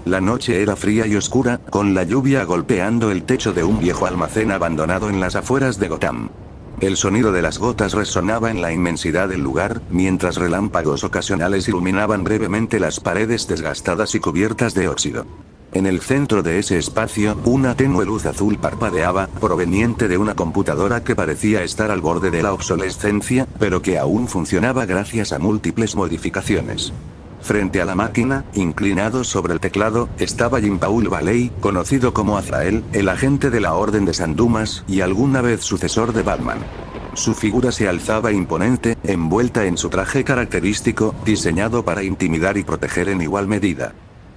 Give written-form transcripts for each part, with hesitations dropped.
La noche era fría y oscura, con la lluvia golpeando el techo de un viejo almacén abandonado en las afueras de Gotham. El sonido de las gotas resonaba en la inmensidad del lugar, mientras relámpagos ocasionales iluminaban brevemente las paredes desgastadas y cubiertas de óxido. En el centro de ese espacio, una tenue luz azul parpadeaba, proveniente de una computadora que parecía estar al borde de la obsolescencia, pero que aún funcionaba gracias a múltiples modificaciones. Frente a la máquina, inclinado sobre el teclado, estaba Jean-Paul Valley, conocido como Azrael, el agente de la Orden de San Dumas y alguna vez sucesor de Batman. Su figura se alzaba imponente, envuelta en su traje característico, diseñado para intimidar y proteger en igual medida.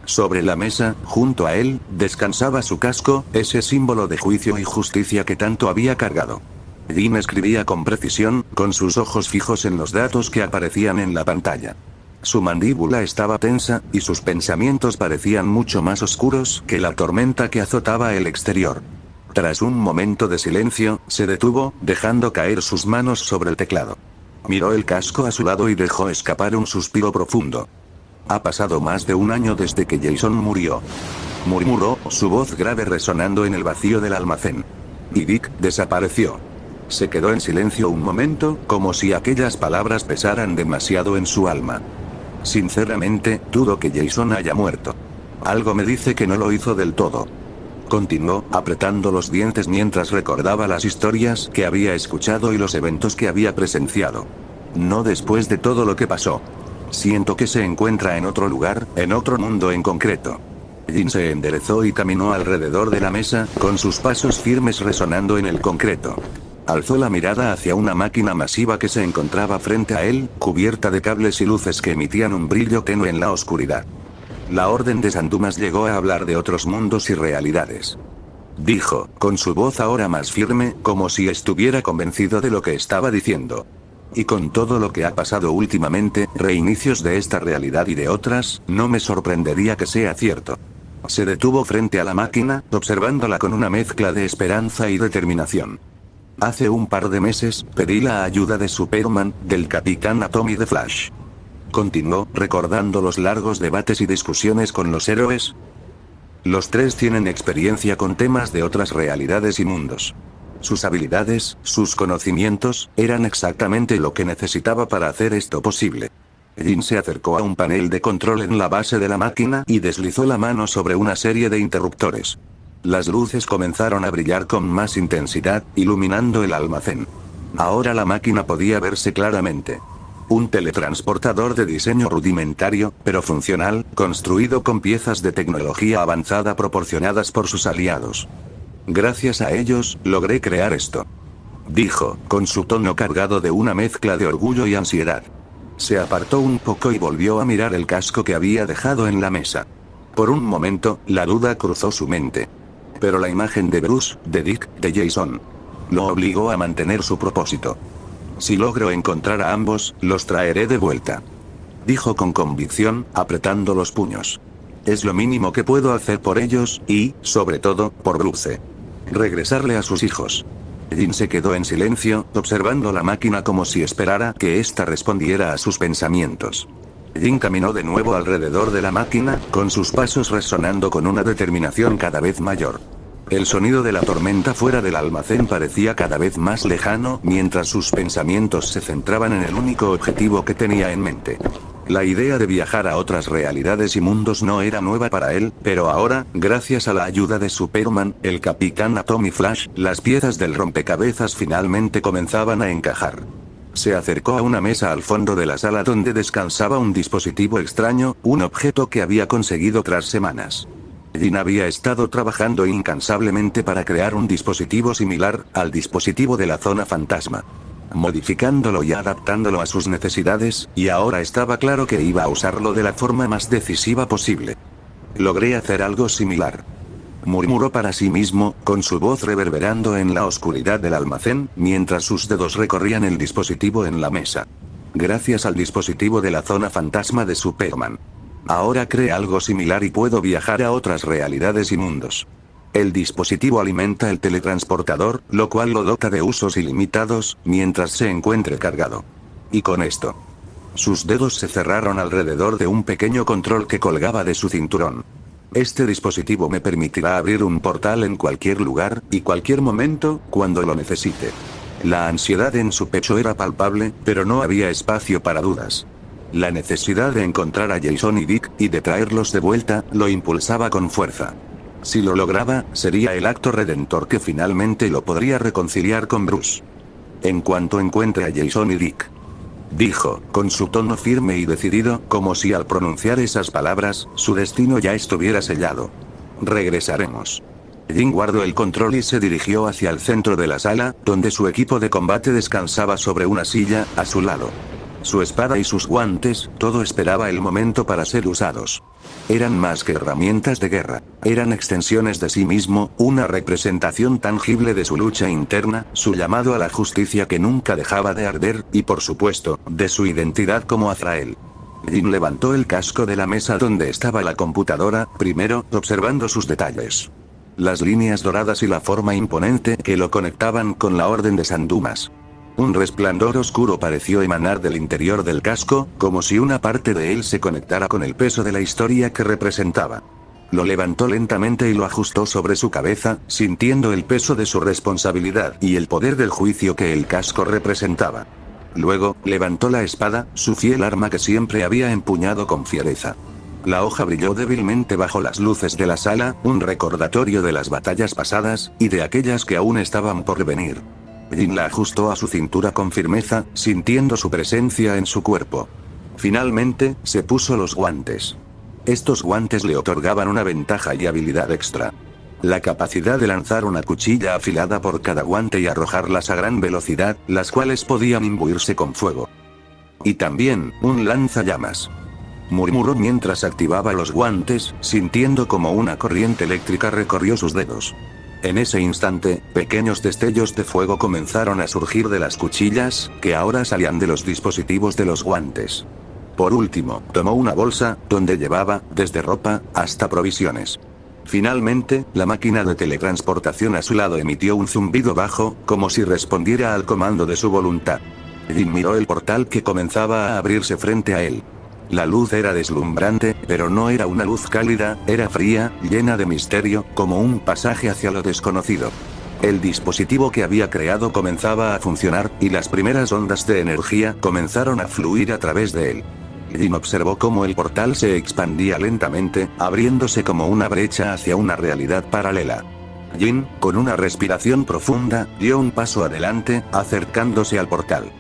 Sobre la mesa, junto a él, descansaba su casco, ese símbolo de juicio y justicia que tanto había cargado. Jean escribía con precisión, con sus ojos fijos en los datos que aparecían en la pantalla. Su mandíbula estaba tensa, y sus pensamientos parecían mucho más oscuros que la tormenta que azotaba el exterior. Tras un momento de silencio, se detuvo, dejando caer sus manos sobre el teclado. Miró el casco a su lado y dejó escapar un suspiro profundo. Ha pasado más de un año desde que Jason murió. Murmuró, su voz grave resonando en el vacío del almacén. Y Dick desapareció. Se quedó en silencio un momento, como si aquellas palabras pesaran demasiado en su alma. Sinceramente, dudo que Jason haya muerto. Algo me dice que no lo hizo del todo. Continuó, apretando los dientes mientras recordaba las historias que había escuchado y los eventos que había presenciado. No después de todo lo que pasó. Siento que se encuentra en otro lugar, en otro mundo en concreto. Jean se enderezó y caminó alrededor de la mesa, con sus pasos firmes resonando en el concreto. Alzó la mirada hacia una máquina masiva que se encontraba frente a él, cubierta de cables y luces que emitían un brillo tenue en la oscuridad. La Orden de San Dumas llegó a hablar de otros mundos y realidades. Dijo, con su voz ahora más firme, como si estuviera convencido de lo que estaba diciendo. Y con todo lo que ha pasado últimamente, reinicios de esta realidad y de otras, no me sorprendería que sea cierto. Se detuvo frente a la máquina, observándola con una mezcla de esperanza y determinación. Hace un par de meses, pedí la ayuda de Superman, del Capitán Atom y de Flash. Continuó, recordando los largos debates y discusiones con los héroes. Los tres tienen experiencia con temas de otras realidades y mundos. Sus habilidades, sus conocimientos, eran exactamente lo que necesitaba para hacer esto posible. Jean se acercó a un panel de control en la base de la máquina y deslizó la mano sobre una serie de interruptores. Las luces comenzaron a brillar con más intensidad, iluminando el almacén. Ahora la máquina podía verse claramente. Un teletransportador de diseño rudimentario, pero funcional, construido con piezas de tecnología avanzada proporcionadas por sus aliados. Gracias a ellos, logré crear esto. Dijo, con su tono cargado de una mezcla de orgullo y ansiedad. Se apartó un poco y volvió a mirar el casco que había dejado en la mesa. Por un momento, la duda cruzó su mente. Pero la imagen de Bruce, de Dick, de Jason, lo obligó a mantener su propósito. Si logro encontrar a ambos, los traeré de vuelta. Dijo con convicción, apretando los puños. Es lo mínimo que puedo hacer por ellos, y, sobre todo, por Bruce. Regresarle a sus hijos. Jean se quedó en silencio, observando la máquina como si esperara que ésta respondiera a sus pensamientos. Jean caminó de nuevo alrededor de la máquina, con sus pasos resonando con una determinación cada vez mayor. El sonido de la tormenta fuera del almacén parecía cada vez más lejano, mientras sus pensamientos se centraban en el único objetivo que tenía en mente. La idea de viajar a otras realidades y mundos no era nueva para él, pero ahora, gracias a la ayuda de Superman, el Capitán Atom y Flash, las piezas del rompecabezas finalmente comenzaban a encajar. Se acercó a una mesa al fondo de la sala donde descansaba un dispositivo extraño, un objeto que había conseguido tras semanas. Jean había estado trabajando incansablemente para crear un dispositivo similar al dispositivo de la zona fantasma. Modificándolo y adaptándolo a sus necesidades, y ahora estaba claro que iba a usarlo de la forma más decisiva posible. Logré hacer algo similar. Murmuró para sí mismo, con su voz reverberando en la oscuridad del almacén, mientras sus dedos recorrían el dispositivo en la mesa. Gracias al dispositivo de la zona fantasma de Superman. Ahora creé algo similar y puedo viajar a otras realidades y mundos. El dispositivo alimenta el teletransportador, lo cual lo dota de usos ilimitados, mientras se encuentre cargado. Y con esto, sus dedos se cerraron alrededor de un pequeño control que colgaba de su cinturón. Este dispositivo me permitirá abrir un portal en cualquier lugar, y cualquier momento, cuando lo necesite. La ansiedad en su pecho era palpable, pero no había espacio para dudas. La necesidad de encontrar a Jason y Dick, y de traerlos de vuelta, lo impulsaba con fuerza. Si lo lograba, sería el acto redentor que finalmente lo podría reconciliar con Bruce. En cuanto encuentre a Jason y Dick, dijo, con su tono firme y decidido, como si al pronunciar esas palabras, su destino ya estuviera sellado. Regresaremos. Jin guardó el control y se dirigió hacia el centro de la sala, donde su equipo de combate descansaba sobre una silla, a su lado. Su espada y sus guantes, todo esperaba el momento para ser usados. Eran más que herramientas de guerra, eran extensiones de sí mismo, una representación tangible de su lucha interna, su llamado a la justicia que nunca dejaba de arder, y por supuesto, de su identidad como Azrael. Jin levantó el casco de la mesa donde estaba la computadora, primero, observando sus detalles. Las líneas doradas y la forma imponente que lo conectaban con la Orden de San Dumas. Un resplandor oscuro pareció emanar del interior del casco, como si una parte de él se conectara con el peso de la historia que representaba. Lo levantó lentamente y lo ajustó sobre su cabeza, sintiendo el peso de su responsabilidad y el poder del juicio que el casco representaba. Luego, levantó la espada, su fiel arma que siempre había empuñado con fiereza. La hoja brilló débilmente bajo las luces de la sala, un recordatorio de las batallas pasadas, y de aquellas que aún estaban por venir. Jin la ajustó a su cintura con firmeza, sintiendo su presencia en su cuerpo. Finalmente, se puso los guantes. Estos guantes le otorgaban una ventaja y habilidad extra. La capacidad de lanzar una cuchilla afilada por cada guante y arrojarlas a gran velocidad, las cuales podían imbuirse con fuego. Y también, un lanzallamas. Murmuró mientras activaba los guantes, sintiendo como una corriente eléctrica recorrió sus dedos. En ese instante, pequeños destellos de fuego comenzaron a surgir de las cuchillas, que ahora salían de los dispositivos de los guantes. Por último, tomó una bolsa, donde llevaba, desde ropa, hasta provisiones. Finalmente, la máquina de teletransportación a su lado emitió un zumbido bajo, como si respondiera al comando de su voluntad. Jin miró el portal que comenzaba a abrirse frente a él. La luz era deslumbrante, pero no era una luz cálida, era fría, llena de misterio, como un pasaje hacia lo desconocido. El dispositivo que había creado comenzaba a funcionar, y las primeras ondas de energía comenzaron a fluir a través de él. Jin observó cómo el portal se expandía lentamente, abriéndose como una brecha hacia una realidad paralela. Jin, con una respiración profunda, dio un paso adelante, acercándose al portal.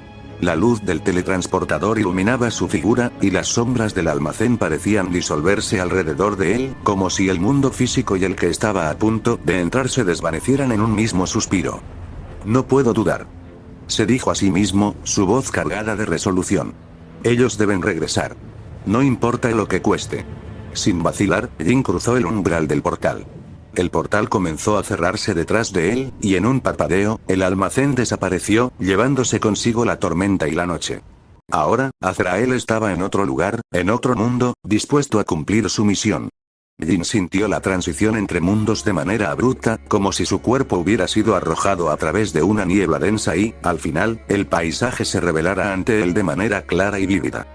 La luz del teletransportador iluminaba su figura, y las sombras del almacén parecían disolverse alrededor de él, como si el mundo físico y el que estaba a punto de entrar se desvanecieran en un mismo suspiro. No puedo dudar. Se dijo a sí mismo, su voz cargada de resolución. Ellos deben regresar. No importa lo que cueste. Sin vacilar, Jin cruzó el umbral del portal. El portal comenzó a cerrarse detrás de él, y en un parpadeo, el almacén desapareció, llevándose consigo la tormenta y la noche. Ahora, Azrael estaba en otro lugar, en otro mundo, dispuesto a cumplir su misión. Jin sintió la transición entre mundos de manera abrupta, como si su cuerpo hubiera sido arrojado a través de una niebla densa y, al final, el paisaje se revelara ante él de manera clara y vívida.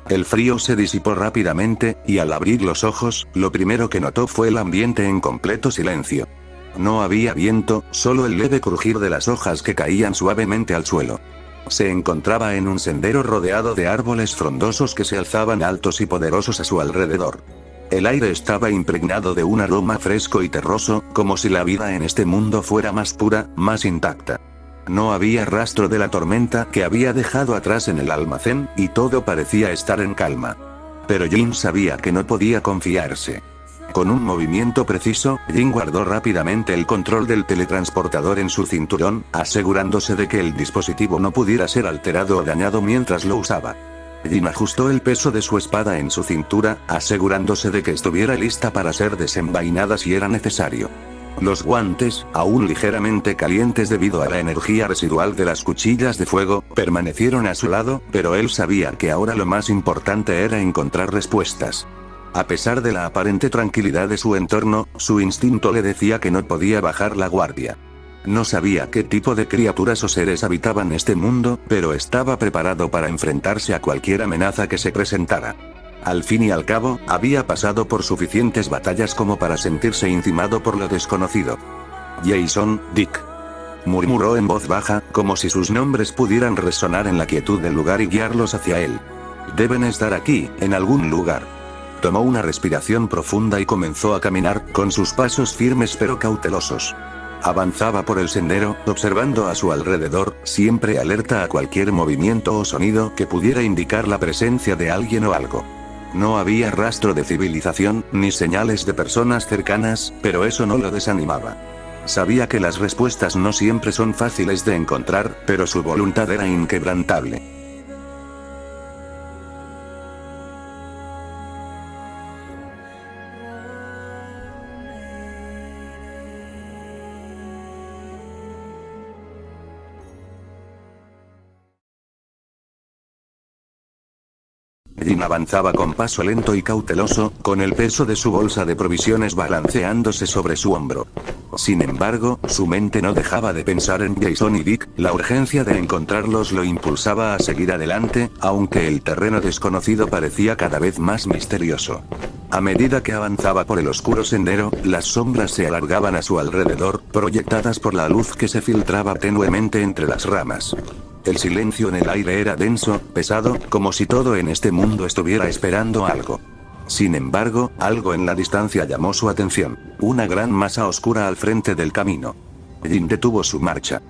El frío se disipó rápidamente, y al abrir los ojos, lo primero que notó fue el ambiente en completo silencio. No había viento, solo el leve crujir de las hojas que caían suavemente al suelo. Se encontraba en un sendero rodeado de árboles frondosos que se alzaban altos y poderosos a su alrededor. El aire estaba impregnado de un aroma fresco y terroso, como si la vida en este mundo fuera más pura, más intacta. No había rastro de la tormenta que había dejado atrás en el almacén, y todo parecía estar en calma. Pero Jin sabía que no podía confiarse. Con un movimiento preciso, Jin guardó rápidamente el control del teletransportador en su cinturón, asegurándose de que el dispositivo no pudiera ser alterado o dañado mientras lo usaba. Jin ajustó el peso de su espada en su cintura, asegurándose de que estuviera lista para ser desenvainada si era necesario. Los guantes, aún ligeramente calientes debido a la energía residual de las cuchillas de fuego, permanecieron a su lado, pero él sabía que ahora lo más importante era encontrar respuestas. A pesar de la aparente tranquilidad de su entorno, su instinto le decía que no podía bajar la guardia. No sabía qué tipo de criaturas o seres habitaban este mundo, pero estaba preparado para enfrentarse a cualquier amenaza que se presentara. Al fin y al cabo, había pasado por suficientes batallas como para sentirse intimado por lo desconocido. Jason, Dick. Murmuró en voz baja, como si sus nombres pudieran resonar en la quietud del lugar y guiarlos hacia él. Deben estar aquí, en algún lugar. Tomó una respiración profunda y comenzó a caminar, con sus pasos firmes pero cautelosos. Avanzaba por el sendero, observando a su alrededor, siempre alerta a cualquier movimiento o sonido que pudiera indicar la presencia de alguien o algo. No había rastro de civilización, ni señales de personas cercanas, pero eso no lo desanimaba. Sabía que las respuestas no siempre son fáciles de encontrar, pero su voluntad era inquebrantable. Jin avanzaba con paso lento y cauteloso, con el peso de su bolsa de provisiones balanceándose sobre su hombro. Sin embargo, su mente no dejaba de pensar en Jason y Dick, la urgencia de encontrarlos lo impulsaba a seguir adelante, aunque el terreno desconocido parecía cada vez más misterioso. A medida que avanzaba por el oscuro sendero, las sombras se alargaban a su alrededor, proyectadas por la luz que se filtraba tenuemente entre las ramas. El silencio en el aire era denso, pesado, como si todo en este mundo estuviera esperando algo. Sin embargo, algo en la distancia llamó su atención. Una gran masa oscura al frente del camino. Jin detuvo su marcha.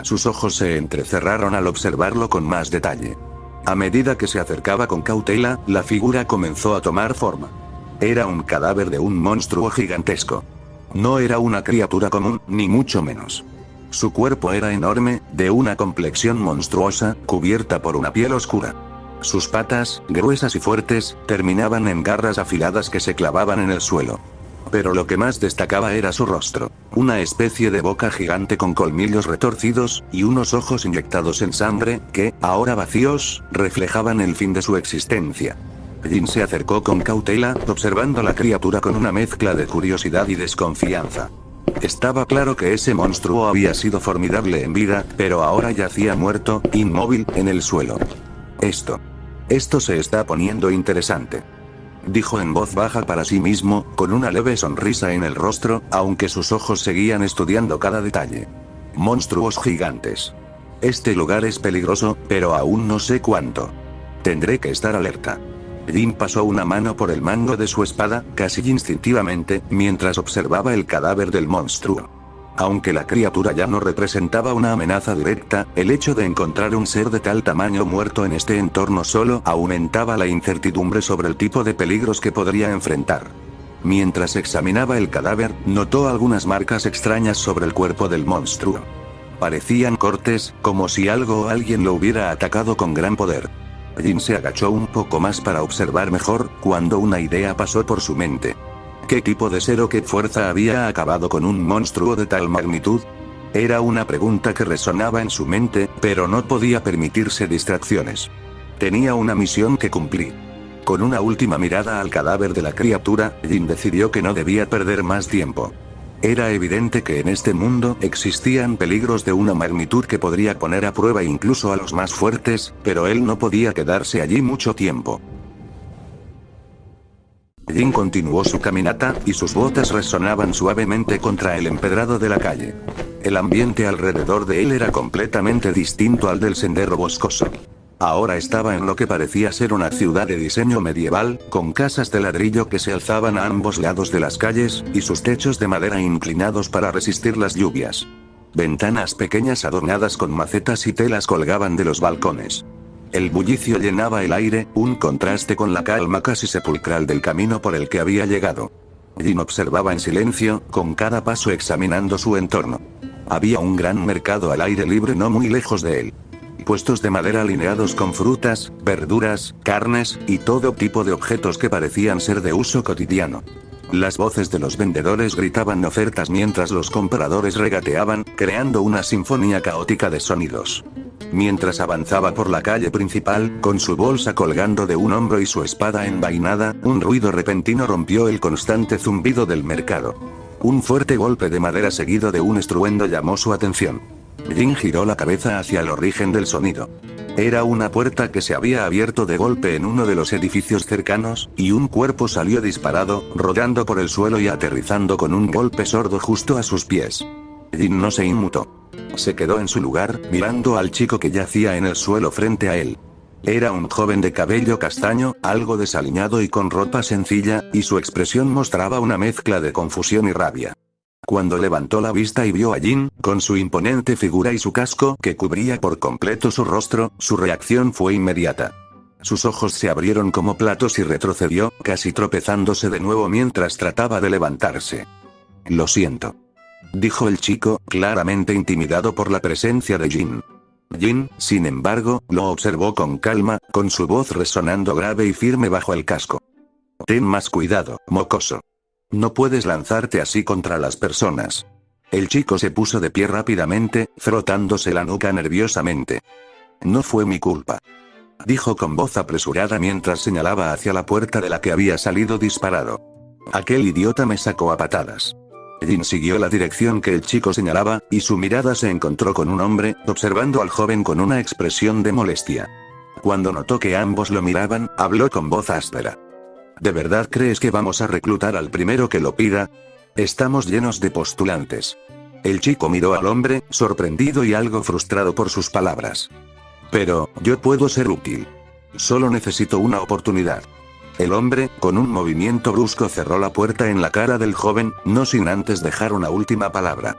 Sus ojos se entrecerraron al observarlo con más detalle. A medida que se acercaba con cautela, la figura comenzó a tomar forma. Era un cadáver de un monstruo gigantesco. No era una criatura común, ni mucho menos. Su cuerpo era enorme, de una complexión monstruosa, cubierta por una piel oscura. Sus patas, gruesas y fuertes, terminaban en garras afiladas que se clavaban en el suelo. Pero lo que más destacaba era su rostro. Una especie de boca gigante con colmillos retorcidos, y unos ojos inyectados en sangre, que, ahora vacíos, reflejaban el fin de su existencia. Jin se acercó con cautela, observando la criatura con una mezcla de curiosidad y desconfianza. Estaba claro que ese monstruo había sido formidable en vida, pero ahora yacía muerto, inmóvil, en el suelo. Esto se está poniendo interesante. Dijo en voz baja para sí mismo, con una leve sonrisa en el rostro, aunque sus ojos seguían estudiando cada detalle. Monstruos gigantes. Este lugar es peligroso, pero aún no sé cuánto. Tendré que estar alerta. Jin pasó una mano por el mango de su espada, casi instintivamente, mientras observaba el cadáver del monstruo. Aunque la criatura ya no representaba una amenaza directa, el hecho de encontrar un ser de tal tamaño muerto en este entorno solo aumentaba la incertidumbre sobre el tipo de peligros que podría enfrentar. Mientras examinaba el cadáver, notó algunas marcas extrañas sobre el cuerpo del monstruo. Parecían cortes, como si algo o alguien lo hubiera atacado con gran poder. Jin se agachó un poco más para observar mejor, cuando una idea pasó por su mente. ¿Qué tipo de ser o qué fuerza había acabado con un monstruo de tal magnitud? Era una pregunta que resonaba en su mente, pero no podía permitirse distracciones. Tenía una misión que cumplir. Con una última mirada al cadáver de la criatura, Jin decidió que no debía perder más tiempo. Era evidente que en este mundo existían peligros de una magnitud que podría poner a prueba incluso a los más fuertes, pero él no podía quedarse allí mucho tiempo. Jin continuó su caminata, y sus botas resonaban suavemente contra el empedrado de la calle. El ambiente alrededor de él era completamente distinto al del sendero boscoso. Ahora estaba en lo que parecía ser una ciudad de diseño medieval, con casas de ladrillo que se alzaban a ambos lados de las calles, y sus techos de madera inclinados para resistir las lluvias. Ventanas pequeñas adornadas con macetas y telas colgaban de los balcones. El bullicio llenaba el aire, un contraste con la calma casi sepulcral del camino por el que había llegado. Jin observaba en silencio, con cada paso examinando su entorno. Había un gran mercado al aire libre no muy lejos de él. Puestos de madera alineados con frutas, verduras, carnes, y todo tipo de objetos que parecían ser de uso cotidiano. Las voces de los vendedores gritaban ofertas mientras los compradores regateaban, creando una sinfonía caótica de sonidos. Mientras avanzaba por la calle principal, con su bolsa colgando de un hombro y su espada envainada, un ruido repentino rompió el constante zumbido del mercado. Un fuerte golpe de madera seguido de un estruendo llamó su atención. Jin giró la cabeza hacia el origen del sonido. Era una puerta que se había abierto de golpe en uno de los edificios cercanos, y un cuerpo salió disparado, rodando por el suelo y aterrizando con un golpe sordo justo a sus pies. Jin no se inmutó. Se quedó en su lugar, mirando al chico que yacía en el suelo frente a él. Era un joven de cabello castaño, algo desaliñado y con ropa sencilla, y su expresión mostraba una mezcla de confusión y rabia. Cuando levantó la vista y vio a Jin, con su imponente figura y su casco que cubría por completo su rostro, su reacción fue inmediata. Sus ojos se abrieron como platos y retrocedió, casi tropezándose de nuevo mientras trataba de levantarse. «Lo siento», dijo el chico, claramente intimidado por la presencia de Jin. Jin, sin embargo, lo observó con calma, con su voz resonando grave y firme bajo el casco. «Ten más cuidado, mocoso. No puedes lanzarte así contra las personas». El chico se puso de pie rápidamente, frotándose la nuca nerviosamente. «No fue mi culpa», dijo con voz apresurada mientras señalaba hacia la puerta de la que había salido disparado. «Aquel idiota me sacó a patadas». Jin siguió la dirección que el chico señalaba, y su mirada se encontró con un hombre, observando al joven con una expresión de molestia. Cuando notó que ambos lo miraban, habló con voz áspera. ¿De verdad crees que vamos a reclutar al primero que lo pida? Estamos llenos de postulantes. El chico miró al hombre, sorprendido y algo frustrado por sus palabras. Pero, yo puedo ser útil. Solo necesito una oportunidad. El hombre, con un movimiento brusco cerró la puerta en la cara del joven, no sin antes dejar una última palabra.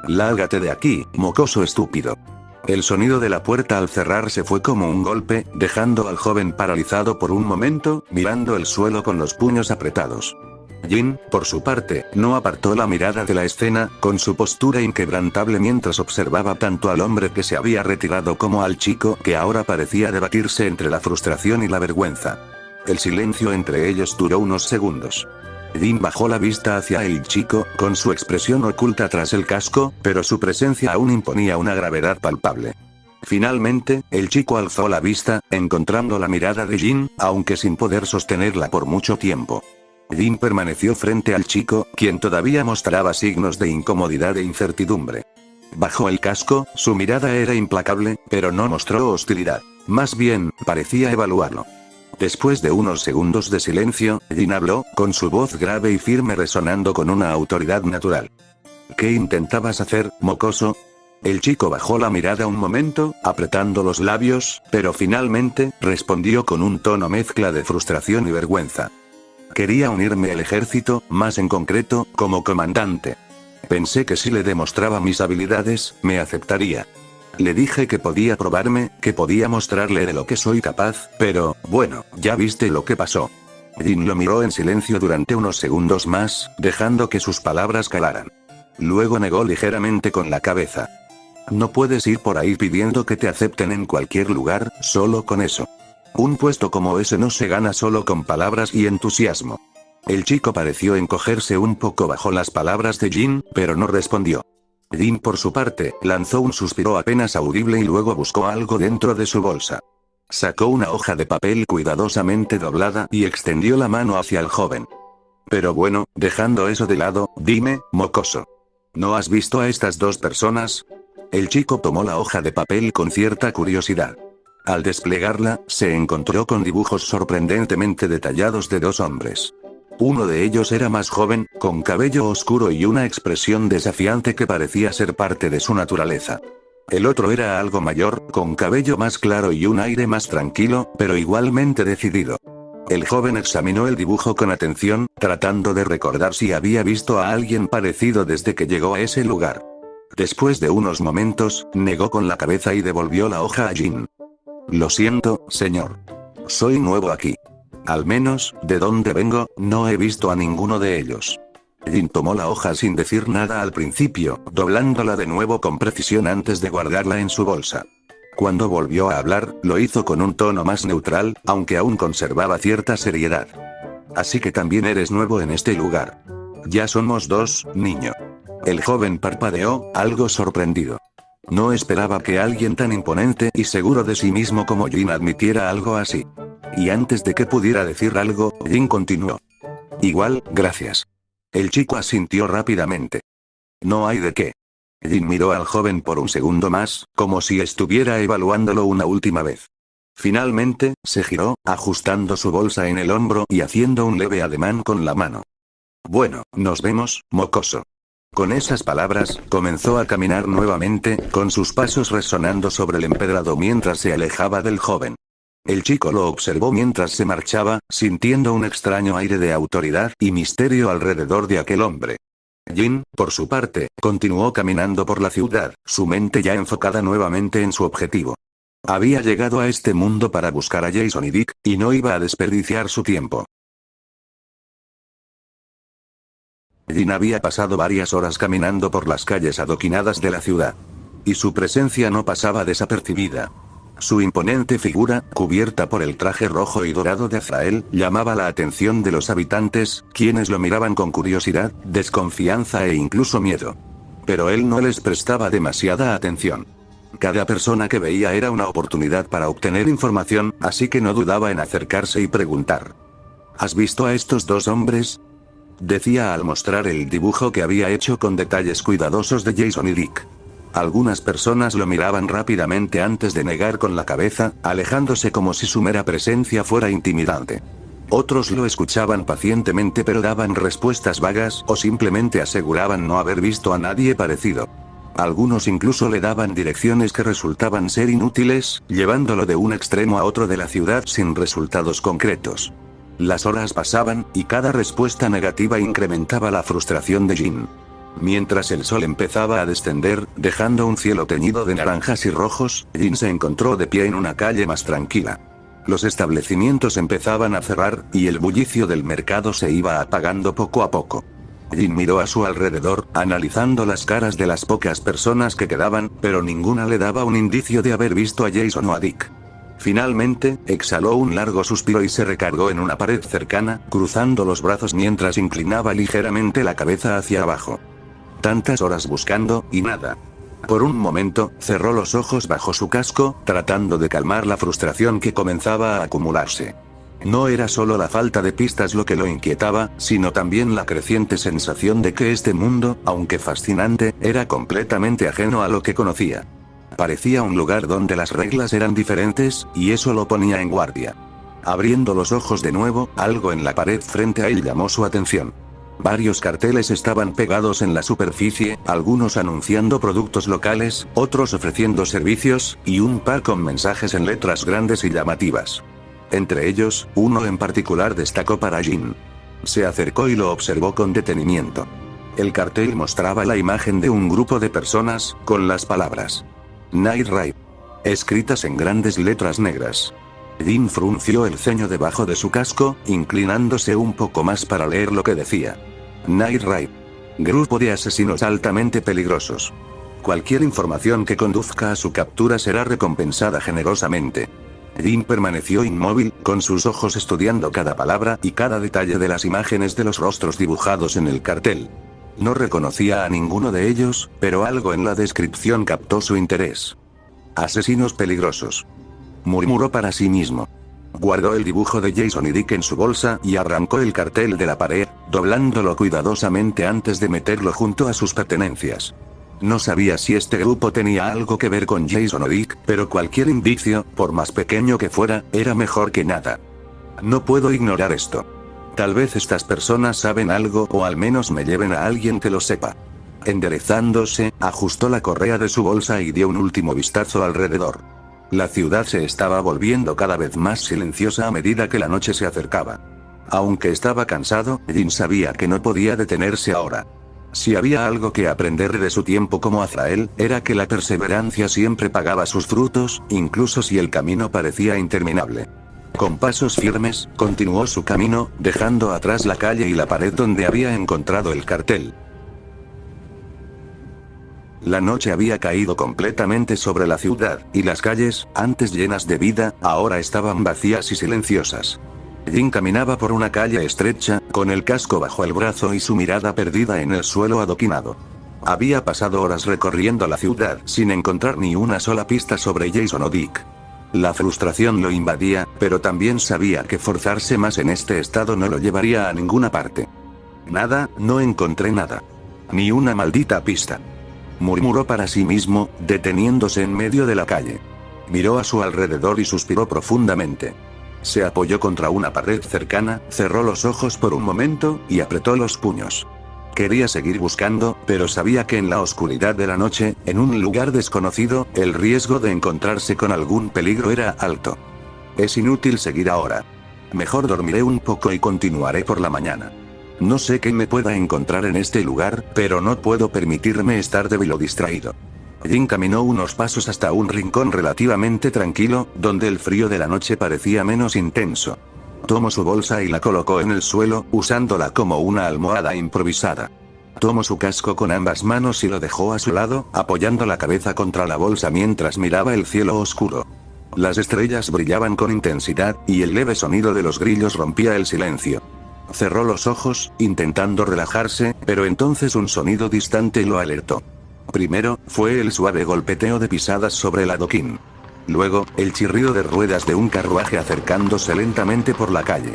«Lárgate de aquí, mocoso estúpido». El sonido de la puerta al cerrarse fue como un golpe, dejando al joven paralizado por un momento, mirando el suelo con los puños apretados. Jin, por su parte, no apartó la mirada de la escena, con su postura inquebrantable mientras observaba tanto al hombre que se había retirado como al chico que ahora parecía debatirse entre la frustración y la vergüenza. El silencio entre ellos duró unos segundos. Jin bajó la vista hacia el chico, con su expresión oculta tras el casco, pero su presencia aún imponía una gravedad palpable. Finalmente, el chico alzó la vista, encontrando la mirada de Jin, aunque sin poder sostenerla por mucho tiempo. Jin permaneció frente al chico, quien todavía mostraba signos de incomodidad e incertidumbre. Bajo el casco, su mirada era implacable, pero no mostró hostilidad. Más bien, parecía evaluarlo. Después de unos segundos de silencio, Jin habló, con su voz grave y firme resonando con una autoridad natural. «¿Qué intentabas hacer, mocoso?» El chico bajó la mirada un momento, apretando los labios, pero finalmente, respondió con un tono mezcla de frustración y vergüenza. «Quería unirme al ejército, más en concreto, como comandante. Pensé que si le demostraba mis habilidades, me aceptaría. Le dije que podía probarme, que podía mostrarle de lo que soy capaz, pero, bueno, ya viste lo que pasó». Jin lo miró en silencio durante unos segundos más, dejando que sus palabras calaran. Luego negó ligeramente con la cabeza. «No puedes ir por ahí pidiendo que te acepten en cualquier lugar, solo con eso. Un puesto como ese no se gana solo con palabras y entusiasmo». El chico pareció encogerse un poco bajo las palabras de Jin, pero no respondió. Jin por su parte, lanzó un suspiro apenas audible y luego buscó algo dentro de su bolsa. Sacó una hoja de papel cuidadosamente doblada y extendió la mano hacia el joven. «Pero bueno, dejando eso de lado, dime, mocoso. ¿No has visto a estas dos personas?» El chico tomó la hoja de papel con cierta curiosidad. Al desplegarla, se encontró con dibujos sorprendentemente detallados de dos hombres. Uno de ellos era más joven, con cabello oscuro y una expresión desafiante que parecía ser parte de su naturaleza. El otro era algo mayor, con cabello más claro y un aire más tranquilo, pero igualmente decidido. El joven examinó el dibujo con atención, tratando de recordar si había visto a alguien parecido desde que llegó a ese lugar. Después de unos momentos, negó con la cabeza y devolvió la hoja a Jin. «Lo siento, señor. Soy nuevo aquí. Al menos, de donde vengo, no he visto a ninguno de ellos». Jin tomó la hoja sin decir nada al principio, doblándola de nuevo con precisión antes de guardarla en su bolsa. Cuando volvió a hablar, lo hizo con un tono más neutral, aunque aún conservaba cierta seriedad. «Así que también eres nuevo en este lugar. Ya somos dos, niño». El joven parpadeó, algo sorprendido. No esperaba que alguien tan imponente y seguro de sí mismo como Jin admitiera algo así. Y antes de que pudiera decir algo, Jin continuó. «Igual, gracias». El chico asintió rápidamente. «No hay de qué». Jin miró al joven por un segundo más, como si estuviera evaluándolo una última vez. Finalmente, se giró, ajustando su bolsa en el hombro y haciendo un leve ademán con la mano. Bueno, nos vemos, mocoso. Con esas palabras, comenzó a caminar nuevamente, con sus pasos resonando sobre el empedrado mientras se alejaba del joven. El chico lo observó mientras se marchaba, sintiendo un extraño aire de autoridad y misterio alrededor de aquel hombre. Jin, por su parte, continuó caminando por la ciudad, su mente ya enfocada nuevamente en su objetivo. Había llegado a este mundo para buscar a Jason y Dick, y no iba a desperdiciar su tiempo. Jin había pasado varias horas caminando por las calles adoquinadas de la ciudad. Y su presencia no pasaba desapercibida. Su imponente figura, cubierta por el traje rojo y dorado de Azrael, llamaba la atención de los habitantes, quienes lo miraban con curiosidad, desconfianza e incluso miedo. Pero él no les prestaba demasiada atención. Cada persona que veía era una oportunidad para obtener información, así que no dudaba en acercarse y preguntar. ¿Has visto a estos dos hombres?, decía al mostrar el dibujo que había hecho con detalles cuidadosos de Jason y Dick. Algunas personas lo miraban rápidamente antes de negar con la cabeza, alejándose como si su mera presencia fuera intimidante. Otros lo escuchaban pacientemente pero daban respuestas vagas o simplemente aseguraban no haber visto a nadie parecido. Algunos incluso le daban direcciones que resultaban ser inútiles, llevándolo de un extremo a otro de la ciudad sin resultados concretos. Las horas pasaban, y cada respuesta negativa incrementaba la frustración de Jin. Mientras el sol empezaba a descender, dejando un cielo teñido de naranjas y rojos, Jin se encontró de pie en una calle más tranquila. Los establecimientos empezaban a cerrar, y el bullicio del mercado se iba apagando poco a poco. Jin miró a su alrededor, analizando las caras de las pocas personas que quedaban, pero ninguna le daba un indicio de haber visto a Jason o a Dick. Finalmente, exhaló un largo suspiro y se recargó en una pared cercana, cruzando los brazos mientras inclinaba ligeramente la cabeza hacia abajo. Tantas horas buscando, y nada. Por un momento, cerró los ojos bajo su casco, tratando de calmar la frustración que comenzaba a acumularse. No era solo la falta de pistas lo que lo inquietaba, sino también la creciente sensación de que este mundo, aunque fascinante, era completamente ajeno a lo que conocía. Parecía un lugar donde las reglas eran diferentes, y eso lo ponía en guardia. Abriendo los ojos de nuevo, algo en la pared frente a él llamó su atención. Varios carteles estaban pegados en la superficie, algunos anunciando productos locales, otros ofreciendo servicios, y un par con mensajes en letras grandes y llamativas. Entre ellos, uno en particular destacó para Jin. Se acercó y lo observó con detenimiento. El cartel mostraba la imagen de un grupo de personas, con las palabras Night Ride escritas en grandes letras negras. Jin frunció el ceño debajo de su casco, inclinándose un poco más para leer lo que decía. Night Ride. Grupo de asesinos altamente peligrosos. Cualquier información que conduzca a su captura será recompensada generosamente. Jin permaneció inmóvil, con sus ojos estudiando cada palabra y cada detalle de las imágenes de los rostros dibujados en el cartel. No reconocía a ninguno de ellos, pero algo en la descripción captó su interés. Asesinos peligrosos. Murmuró para sí mismo. Guardó el dibujo de Jason y Dick en su bolsa y arrancó el cartel de la pared, doblándolo cuidadosamente antes de meterlo junto a sus pertenencias. No sabía si este grupo tenía algo que ver con Jason o Dick, pero cualquier indicio, por más pequeño que fuera, era mejor que nada. No puedo ignorar esto. Tal vez estas personas saben algo o al menos me lleven a alguien que lo sepa. Enderezándose, ajustó la correa de su bolsa y dio un último vistazo alrededor. La ciudad se estaba volviendo cada vez más silenciosa a medida que la noche se acercaba. Aunque estaba cansado, Jin sabía que no podía detenerse ahora. Si había algo que aprender de su tiempo como Azrael, era que la perseverancia siempre pagaba sus frutos, incluso si el camino parecía interminable. Con pasos firmes, continuó su camino, dejando atrás la calle y la pared donde había encontrado el cartel. La noche había caído completamente sobre la ciudad, y las calles, antes llenas de vida, ahora estaban vacías y silenciosas. Jin caminaba por una calle estrecha, con el casco bajo el brazo y su mirada perdida en el suelo adoquinado. Había pasado horas recorriendo la ciudad sin encontrar ni una sola pista sobre Jason o Dick. La frustración lo invadía, pero también sabía que forzarse más en este estado no lo llevaría a ninguna parte. Nada, no encontré nada. Ni una maldita pista. murmuró para sí mismo, deteniéndose en medio de la calle. Miró a su alrededor y suspiró profundamente. Se apoyó contra una pared cercana, cerró los ojos por un momento, y apretó los puños. Quería seguir buscando, pero sabía que en la oscuridad de la noche, en un lugar desconocido, el riesgo de encontrarse con algún peligro era alto. Es inútil seguir ahora. Mejor dormiré un poco y continuaré por la mañana. No sé qué me pueda encontrar en este lugar, pero no puedo permitirme estar débil o distraído. Jin caminó unos pasos hasta un rincón relativamente tranquilo, donde el frío de la noche parecía menos intenso. Tomó su bolsa y la colocó en el suelo, usándola como una almohada improvisada. Tomó su casco con ambas manos y lo dejó a su lado, apoyando la cabeza contra la bolsa mientras miraba el cielo oscuro. Las estrellas brillaban con intensidad, y el leve sonido de los grillos rompía el silencio. Cerró los ojos, intentando relajarse, pero entonces un sonido distante lo alertó. Primero, fue el suave golpeteo de pisadas sobre el adoquín. Luego, el chirrido de ruedas de un carruaje acercándose lentamente por la calle.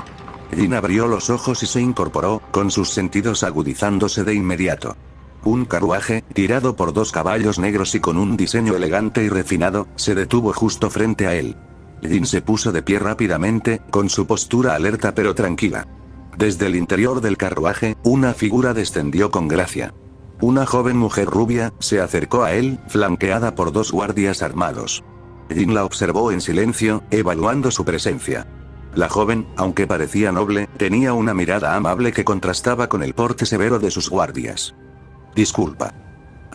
Jin abrió los ojos y se incorporó, con sus sentidos agudizándose de inmediato. Un carruaje, tirado por 2 caballos negros y con un diseño elegante y refinado, se detuvo justo frente a él. Jin se puso de pie rápidamente, con su postura alerta pero tranquila. Desde el interior del carruaje, una figura descendió con gracia. Una joven mujer rubia, se acercó a él, flanqueada por 2 guardias armados. Jin la observó en silencio, evaluando su presencia. La joven, aunque parecía noble, tenía una mirada amable que contrastaba con el porte severo de sus guardias. «Disculpa»,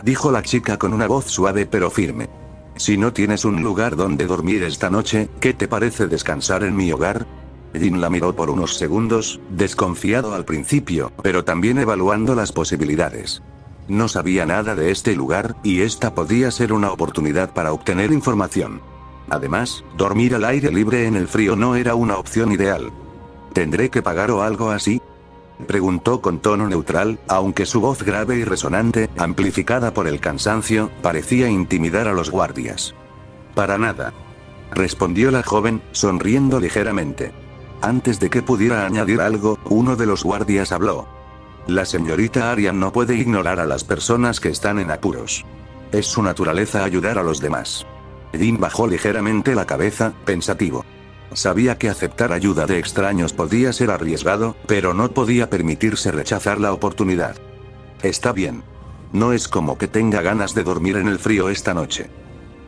dijo la chica con una voz suave pero firme. «Si no tienes un lugar donde dormir esta noche, ¿qué te parece descansar en mi hogar?» Jin la miró por unos segundos, desconfiado al principio, pero también evaluando las posibilidades. No sabía nada de este lugar, y esta podía ser una oportunidad para obtener información. Además, dormir al aire libre en el frío no era una opción ideal. ¿Tendré que pagar o algo así?, preguntó con tono neutral, aunque su voz grave y resonante, amplificada por el cansancio, parecía intimidar a los guardias. «Para nada», respondió la joven, sonriendo ligeramente. Antes de que pudiera añadir algo, uno de los guardias habló. «La señorita Aryan no puede ignorar a las personas que están en apuros. Es su naturaleza ayudar a los demás». Jin bajó ligeramente la cabeza, pensativo. Sabía que aceptar ayuda de extraños podía ser arriesgado, pero no podía permitirse rechazar la oportunidad. «Está bien. No es como que tenga ganas de dormir en el frío esta noche»,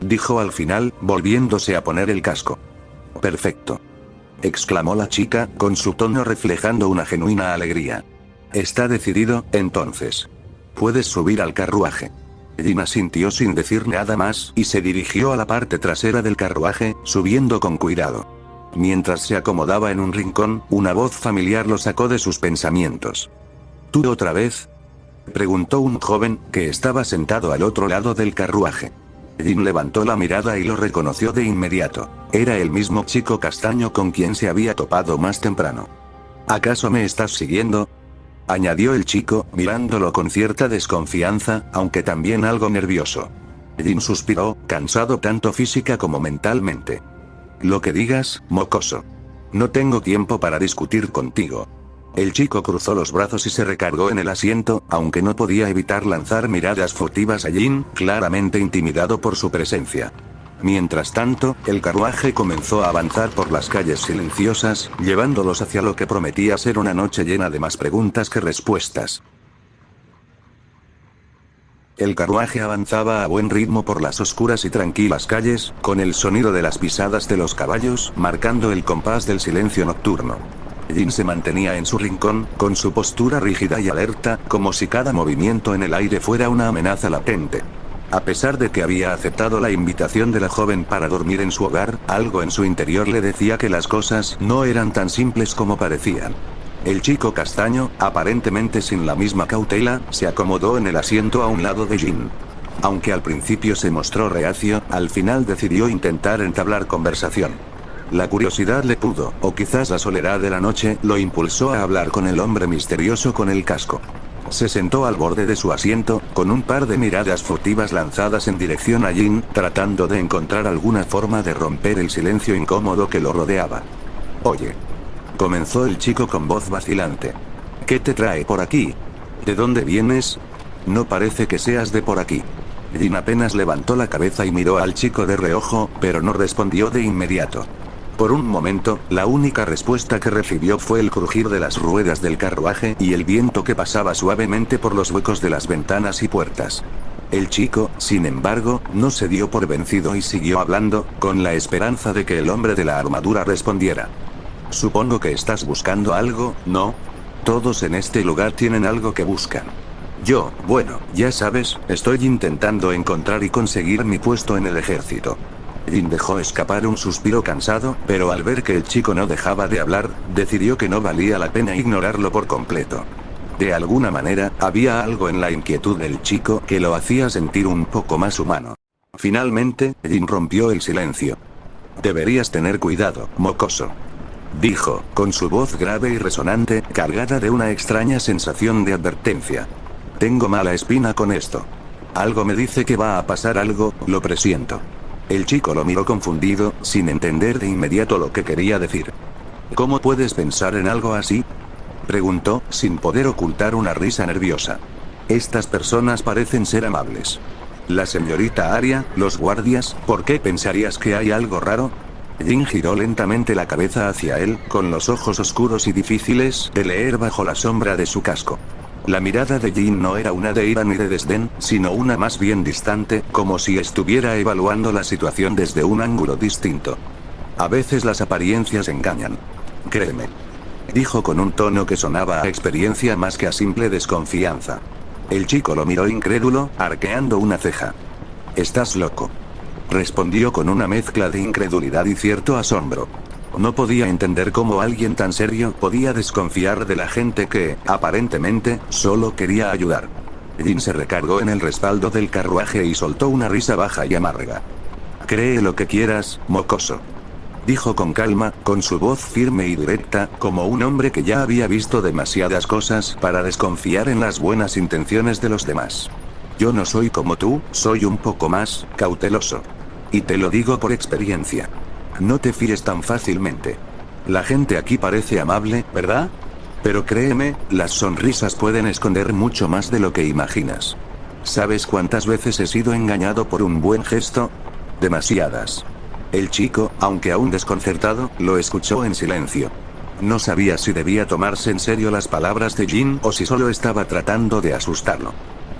dijo al final, volviéndose a poner el casco. «Perfecto», exclamó la chica, con su tono reflejando una genuina alegría. «Está decidido, entonces. Puedes subir al carruaje». Jin asintió sin decir nada más, y se dirigió a la parte trasera del carruaje, subiendo con cuidado. Mientras se acomodaba en un rincón, una voz familiar lo sacó de sus pensamientos. «¿Tú otra vez?», preguntó un joven, que estaba sentado al otro lado del carruaje. Jin levantó la mirada y lo reconoció de inmediato. Era el mismo chico castaño con quien se había topado más temprano. «¿Acaso me estás siguiendo?», añadió el chico, mirándolo con cierta desconfianza, aunque también algo nervioso. Jin suspiró, cansado tanto física como mentalmente. «Lo que digas, mocoso. No tengo tiempo para discutir contigo». El chico cruzó los brazos y se recargó en el asiento, aunque no podía evitar lanzar miradas furtivas a Jin, claramente intimidado por su presencia. Mientras tanto, el carruaje comenzó a avanzar por las calles silenciosas, llevándolos hacia lo que prometía ser una noche llena de más preguntas que respuestas. El carruaje avanzaba a buen ritmo por las oscuras y tranquilas calles, con el sonido de las pisadas de los caballos, marcando el compás del silencio nocturno. Jin se mantenía en su rincón, con su postura rígida y alerta, como si cada movimiento en el aire fuera una amenaza latente. A pesar de que había aceptado la invitación de la joven para dormir en su hogar, algo en su interior le decía que las cosas no eran tan simples como parecían. El chico castaño, aparentemente sin la misma cautela, se acomodó en el asiento a un lado de Jin. Aunque al principio se mostró reacio, al final decidió intentar entablar conversación. La curiosidad le pudo, o quizás la soledad de la noche, lo impulsó a hablar con el hombre misterioso con el casco. Se sentó al borde de su asiento, con un par de miradas furtivas lanzadas en dirección a Jin, tratando de encontrar alguna forma de romper el silencio incómodo que lo rodeaba. «Oye», comenzó el chico con voz vacilante. «¿Qué te trae por aquí? ¿De dónde vienes? No parece que seas de por aquí». Jin apenas levantó la cabeza y miró al chico de reojo, pero no respondió de inmediato. Por un momento, la única respuesta que recibió fue el crujir de las ruedas del carruaje y el viento que pasaba suavemente por los huecos de las ventanas y puertas. El chico, sin embargo, no se dio por vencido y siguió hablando, con la esperanza de que el hombre de la armadura respondiera. Supongo que estás buscando algo, ¿no? Todos en este lugar tienen algo que buscan. Bueno, ya sabes, estoy intentando encontrar y conseguir mi puesto en el ejército. Jin dejó escapar un suspiro cansado, pero al ver que el chico no dejaba de hablar, decidió que no valía la pena ignorarlo por completo. De alguna manera, había algo en la inquietud del chico que lo hacía sentir un poco más humano. Finalmente, Jin rompió el silencio. Deberías tener cuidado, mocoso. Dijo, con su voz grave y resonante, cargada de una extraña sensación de advertencia. Tengo mala espina con esto. Algo me dice que va a pasar algo, lo presiento. El chico lo miró confundido, sin entender de inmediato lo que quería decir. ¿Cómo puedes pensar en algo así?, preguntó, sin poder ocultar una risa nerviosa. Estas personas parecen ser amables. La señorita Arya, los guardias, ¿por qué pensarías que hay algo raro? Jin giró lentamente la cabeza hacia él, con los ojos oscuros y difíciles de leer bajo la sombra de su casco. La mirada de Jin no era una de ira ni de desdén, sino una más bien distante, como si estuviera evaluando la situación desde un ángulo distinto. A veces las apariencias engañan. Créeme. Dijo con un tono que sonaba a experiencia más que a simple desconfianza. El chico lo miró incrédulo, arqueando una ceja. «Estás loco», respondió con una mezcla de incredulidad y cierto asombro. No podía entender cómo alguien tan serio podía desconfiar de la gente que, aparentemente, solo quería ayudar. Jin se recargó en el respaldo del carruaje y soltó una risa baja y amarga. «Cree lo que quieras, mocoso», dijo con calma, con su voz firme y directa, como un hombre que ya había visto demasiadas cosas para desconfiar en las buenas intenciones de los demás. «Yo no soy como tú, soy un poco más cauteloso. Y te lo digo por experiencia. No te fíes tan fácilmente. La gente aquí parece amable, ¿verdad? Pero créeme, las sonrisas pueden esconder mucho más de lo que imaginas. ¿Sabes cuántas veces he sido engañado por un buen gesto? Demasiadas». El chico, aunque aún desconcertado, lo escuchó en silencio. No sabía si debía tomarse en serio las palabras de Jin o si solo estaba tratando de asustarlo.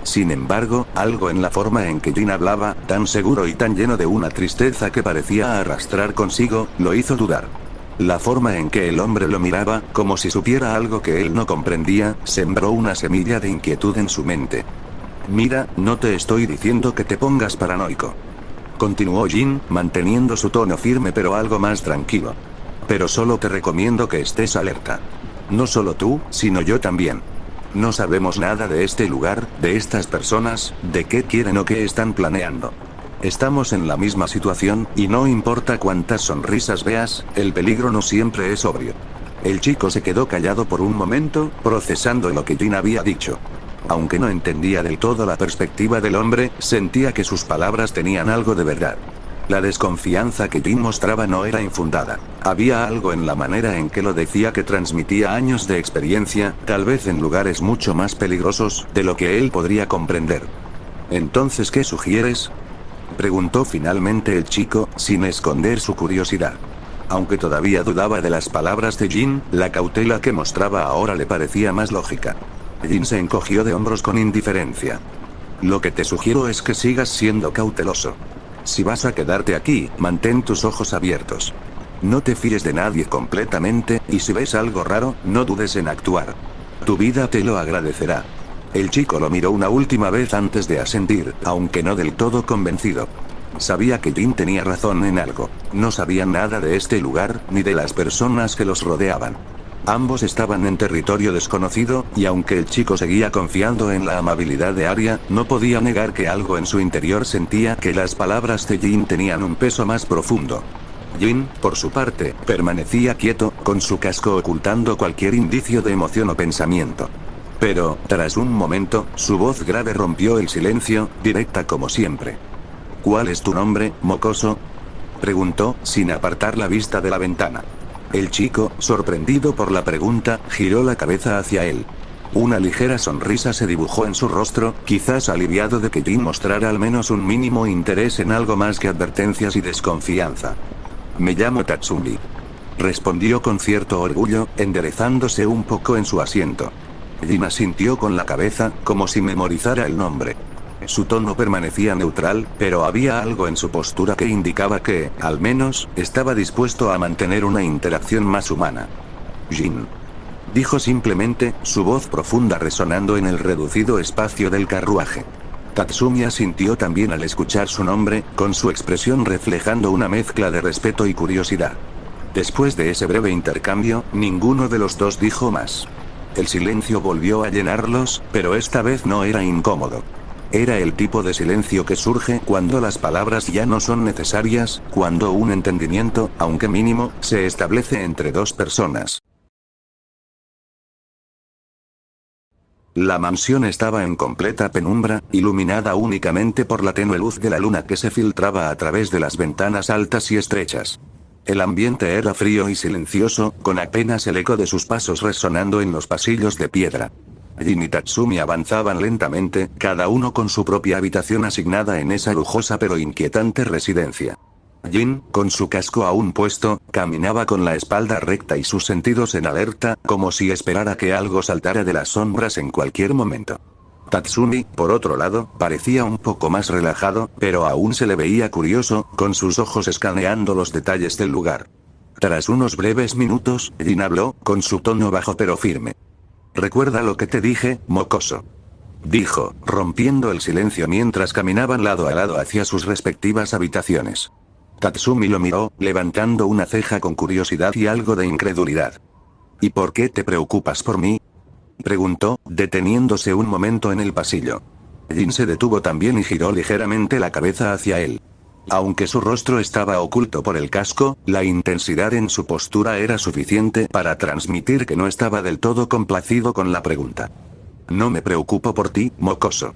Sin embargo, algo en la forma en que Jin hablaba, tan seguro y tan lleno de una tristeza que parecía arrastrar consigo, lo hizo dudar. La forma en que el hombre lo miraba, como si supiera algo que él no comprendía, sembró una semilla de inquietud en su mente. «Mira, no te estoy diciendo que te pongas paranoico», continuó Jin, manteniendo su tono firme pero algo más tranquilo. «Pero solo te recomiendo que estés alerta. No solo tú, sino yo también. No sabemos nada de este lugar, de estas personas, de qué quieren o qué están planeando. Estamos en la misma situación, y no importa cuántas sonrisas veas, el peligro no siempre es obvio». El chico se quedó callado por un momento, procesando lo que Jin había dicho. Aunque no entendía del todo la perspectiva del hombre, sentía que sus palabras tenían algo de verdad. La desconfianza que Jin mostraba no era infundada. Había algo en la manera en que lo decía que transmitía años de experiencia, tal vez en lugares mucho más peligrosos de lo que él podría comprender. «¿Entonces qué sugieres?», preguntó finalmente el chico, sin esconder su curiosidad. Aunque todavía dudaba de las palabras de Jin, la cautela que mostraba ahora le parecía más lógica. Jin se encogió de hombros con indiferencia. «Lo que te sugiero es que sigas siendo cauteloso. Si vas a quedarte aquí, mantén tus ojos abiertos. No te fíes de nadie completamente, y si ves algo raro, no dudes en actuar. Tu vida te lo agradecerá». El chico lo miró una última vez antes de asentir, aunque no del todo convencido. Sabía que Jin tenía razón en algo. No sabían nada de este lugar, ni de las personas que los rodeaban. Ambos estaban en territorio desconocido, y aunque el chico seguía confiando en la amabilidad de Arya, no podía negar que algo en su interior sentía que las palabras de Jin tenían un peso más profundo. Jin, por su parte, permanecía quieto, con su casco ocultando cualquier indicio de emoción o pensamiento. Pero, tras un momento, su voz grave rompió el silencio, directa como siempre. «¿Cuál es tu nombre, mocoso?», preguntó, sin apartar la vista de la ventana. El chico, sorprendido por la pregunta, giró la cabeza hacia él. Una ligera sonrisa se dibujó en su rostro, quizás aliviado de que Jin mostrara al menos un mínimo interés en algo más que advertencias y desconfianza. Me llamo Tatsumi. Respondió con cierto orgullo, enderezándose un poco en su asiento. Jin asintió con la cabeza, como si memorizara el nombre. Su tono permanecía neutral, pero había algo en su postura que indicaba que, al menos, estaba dispuesto a mantener una interacción más humana. Jin. Dijo simplemente, su voz profunda resonando en el reducido espacio del carruaje. Tatsumi asintió también al escuchar su nombre, con su expresión reflejando una mezcla de respeto y curiosidad. Después de ese breve intercambio, ninguno de los dos dijo más. El silencio volvió a llenarlos, pero esta vez no era incómodo. Era el tipo de silencio que surge cuando las palabras ya no son necesarias, cuando un entendimiento, aunque mínimo, se establece entre dos personas. La mansión estaba en completa penumbra, iluminada únicamente por la tenue luz de la luna que se filtraba a través de las ventanas altas y estrechas. El ambiente era frío y silencioso, con apenas el eco de sus pasos resonando en los pasillos de piedra. Jin y Tatsumi avanzaban lentamente, cada uno con su propia habitación asignada en esa lujosa pero inquietante residencia. Jin, con su casco aún puesto, caminaba con la espalda recta y sus sentidos en alerta, como si esperara que algo saltara de las sombras en cualquier momento. Tatsumi, por otro lado, parecía un poco más relajado, pero aún se le veía curioso, con sus ojos escaneando los detalles del lugar. Tras unos breves minutos, Jin habló, con su tono bajo pero firme. «Recuerda lo que te dije, mocoso», dijo, rompiendo el silencio mientras caminaban lado a lado hacia sus respectivas habitaciones. Tatsumi lo miró, levantando una ceja con curiosidad y algo de incredulidad. «¿Y por qué te preocupas por mí?», preguntó, deteniéndose un momento en el pasillo. Jin se detuvo también y giró ligeramente la cabeza hacia él. Aunque su rostro estaba oculto por el casco, la intensidad en su postura era suficiente para transmitir que no estaba del todo complacido con la pregunta. «No me preocupo por ti, mocoso»,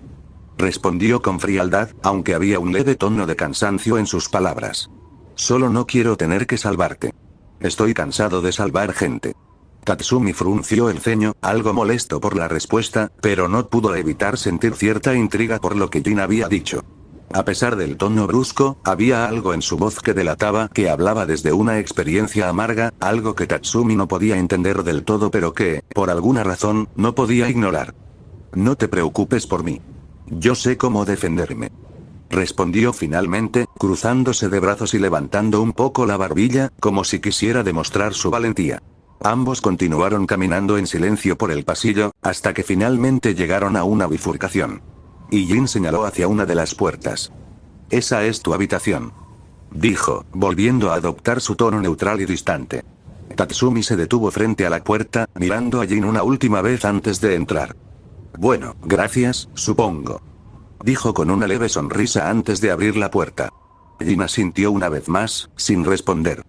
respondió con frialdad, aunque había un leve tono de cansancio en sus palabras. «Solo no quiero tener que salvarte. Estoy cansado de salvar gente». Tatsumi frunció el ceño, algo molesto por la respuesta, pero no pudo evitar sentir cierta intriga por lo que Jin había dicho. A pesar del tono brusco, había algo en su voz que delataba que hablaba desde una experiencia amarga, algo que Tatsumi no podía entender del todo pero que, por alguna razón, no podía ignorar. «No te preocupes por mí. Yo sé cómo defenderme», respondió finalmente, cruzándose de brazos y levantando un poco la barbilla, como si quisiera demostrar su valentía. Ambos continuaron caminando en silencio por el pasillo, hasta que finalmente llegaron a una bifurcación. Y Jin señaló hacia una de las puertas. «Esa es tu habitación», dijo, volviendo a adoptar su tono neutral y distante. Tatsumi se detuvo frente a la puerta, mirando a Jin una última vez antes de entrar. «Bueno, gracias, supongo», dijo con una leve sonrisa antes de abrir la puerta. Jin asintió una vez más, sin responder.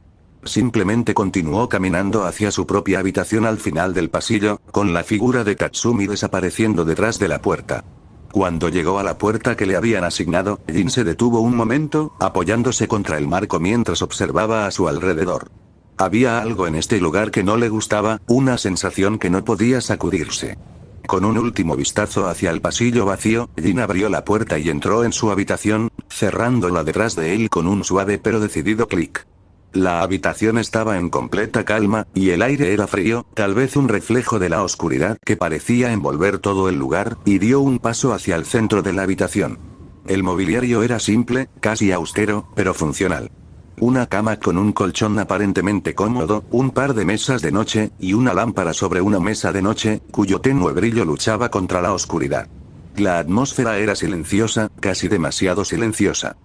Simplemente continuó caminando hacia su propia habitación al final del pasillo, con la figura de Tatsumi desapareciendo detrás de la puerta. Cuando llegó a la puerta que le habían asignado, Jin se detuvo un momento, apoyándose contra el marco mientras observaba a su alrededor. Había algo en este lugar que no le gustaba, una sensación que no podía sacudirse. Con un último vistazo hacia el pasillo vacío, Jin abrió la puerta y entró en su habitación, cerrándola detrás de él con un suave pero decidido clic. La habitación estaba en completa calma, y el aire era frío, tal vez un reflejo de la oscuridad que parecía envolver todo el lugar, y dio un paso hacia el centro de la habitación. El mobiliario era simple, casi austero, pero funcional. Una cama con un colchón aparentemente cómodo, un par de mesas de noche, y una lámpara sobre una mesa de noche, cuyo tenue brillo luchaba contra la oscuridad. La atmósfera era silenciosa, casi demasiado silenciosa.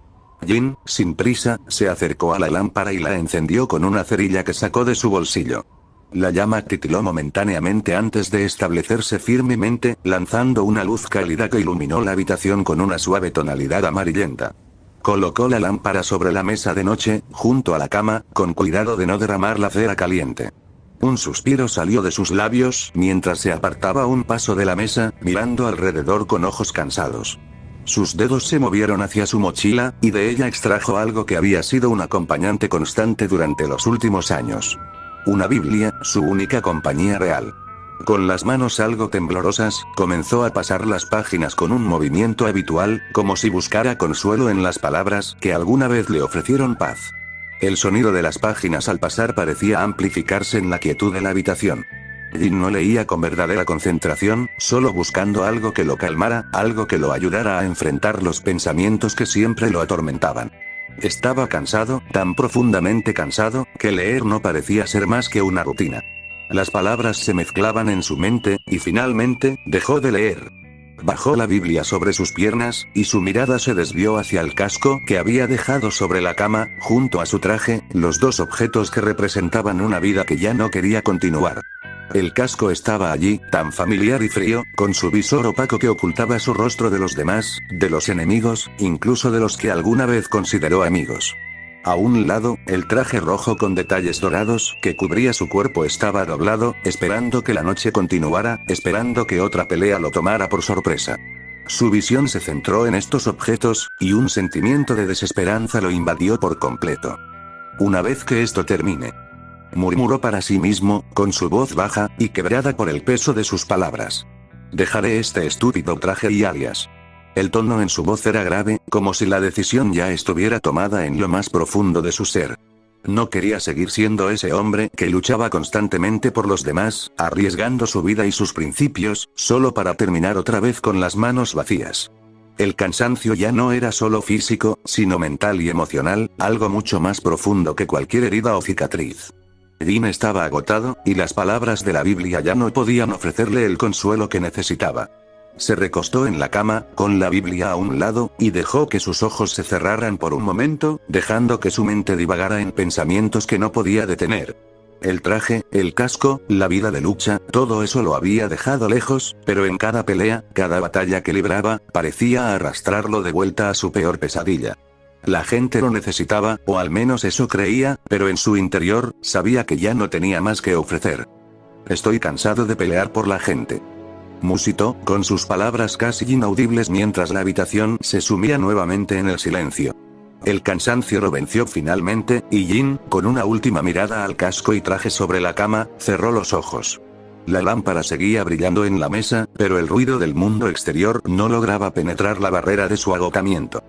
Jin, sin prisa, se acercó a la lámpara y la encendió con una cerilla que sacó de su bolsillo. La llama titiló momentáneamente antes de establecerse firmemente, lanzando una luz cálida que iluminó la habitación con una suave tonalidad amarillenta. Colocó la lámpara sobre la mesa de noche, junto a la cama, con cuidado de no derramar la cera caliente. Un suspiro salió de sus labios, mientras se apartaba un paso de la mesa, mirando alrededor con ojos cansados. Sus dedos se movieron hacia su mochila, y de ella extrajo algo que había sido un acompañante constante durante los últimos años. Una Biblia, su única compañía real. Con las manos algo temblorosas, comenzó a pasar las páginas con un movimiento habitual, como si buscara consuelo en las palabras que alguna vez le ofrecieron paz. El sonido de las páginas al pasar parecía amplificarse en la quietud de la habitación. Jin no leía con verdadera concentración, solo buscando algo que lo calmara, algo que lo ayudara a enfrentar los pensamientos que siempre lo atormentaban. Estaba cansado, tan profundamente cansado, que leer no parecía ser más que una rutina. Las palabras se mezclaban en su mente, y finalmente, dejó de leer. Bajó la Biblia sobre sus piernas, y su mirada se desvió hacia el casco que había dejado sobre la cama, junto a su traje, los dos objetos que representaban una vida que ya no quería continuar. El casco estaba allí, tan familiar y frío, con su visor opaco que ocultaba su rostro de los demás, de los enemigos, incluso de los que alguna vez consideró amigos. A un lado, el traje rojo con detalles dorados que cubría su cuerpo estaba doblado, esperando que la noche continuara, esperando que otra pelea lo tomara por sorpresa. Su visión se centró en estos objetos, y un sentimiento de desesperanza lo invadió por completo. Una vez que esto termine, murmuró para sí mismo, con su voz baja, y quebrada por el peso de sus palabras. Dejaré este estúpido traje y alias. El tono en su voz era grave, como si la decisión ya estuviera tomada en lo más profundo de su ser. No quería seguir siendo ese hombre que luchaba constantemente por los demás, arriesgando su vida y sus principios, solo para terminar otra vez con las manos vacías. El cansancio ya no era solo físico, sino mental y emocional, algo mucho más profundo que cualquier herida o cicatriz. Jin estaba agotado, y las palabras de la Biblia ya no podían ofrecerle el consuelo que necesitaba. Se recostó en la cama, con la Biblia a un lado, y dejó que sus ojos se cerraran por un momento, dejando que su mente divagara en pensamientos que no podía detener. El traje, el casco, la vida de lucha, todo eso lo había dejado lejos, pero en cada pelea, cada batalla que libraba, parecía arrastrarlo de vuelta a su peor pesadilla. La gente lo necesitaba, o al menos eso creía, pero en su interior, sabía que ya no tenía más que ofrecer. Estoy cansado de pelear por la gente. Musitó, con sus palabras casi inaudibles mientras la habitación se sumía nuevamente en el silencio. El cansancio lo venció finalmente, y Jin, con una última mirada al casco y traje sobre la cama, cerró los ojos. La lámpara seguía brillando en la mesa, pero el ruido del mundo exterior no lograba penetrar la barrera de su agotamiento.